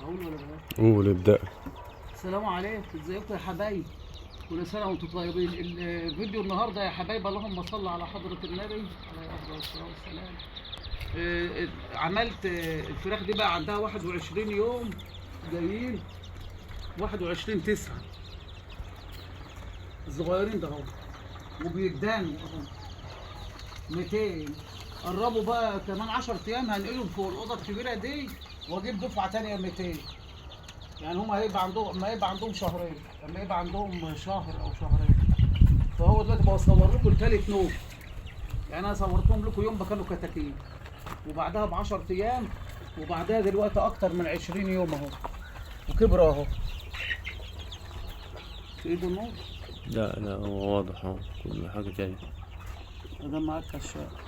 اقول ولا بلاش؟ قول ابدأ. السلام عليكم، ازيكم يا حبايب؟ كل سنه وانتم طيبين. الفيديو النهارده يا حبايب، اللهم صل على حضره النبي عليه افضل الصلاه والسلام. عملت الفراخ دي بقى عندها 21 يوم جايين، 21/9 الصغيرين ده اهو، وبيدانوا اهو 200. قربوا بقى كمان 10 ايام هنقلهم فوق الاوضه الكبيره دي واجيب دفعه ثانيه 200. يعني هم هيبقى عندهم، ما يبقى عندهم شهرين، لما يبقى عندهم شهر او شهرين. فهو دلوقتي بصور لكم ثالث نوم، يعني انا صورتهم لكم يوم كانوا كتاكيت، وبعدها ب 10 ايام، وبعدها دلوقتي اكتر من 20 يوم اهو، وكبروا اهو. في ايده النور؟ لا لا، هو واضح اهو كل حاجة جاية. ده معاك كشاف.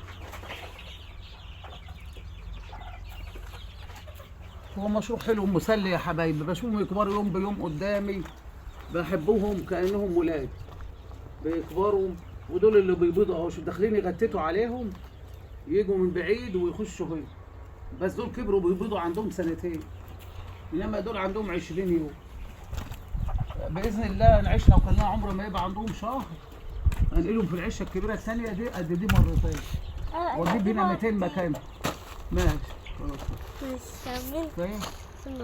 هو مشروع حلو ومسلي يا حبايبي، بشوفهم يكبروا يوم بيوم قدامي، بحبهم كانهم ولاد، بيكبروا. ودول اللي بيبيضوا اهو، شوف داخلين يغتتوا عليهم، يجوا من بعيد ويخشوا هنا. بس دول كبروا بيبيضوا عندهم سنتين، انما دول عندهم 20 يوم. باذن الله نعيشنا وكلنا عمر ما يبقى عندهم شهر، هنقلهم في العشه الكبيره الثانيه دي قد دي مرتين، واجيب هنا 200 مكان. ماشي خلاص. مش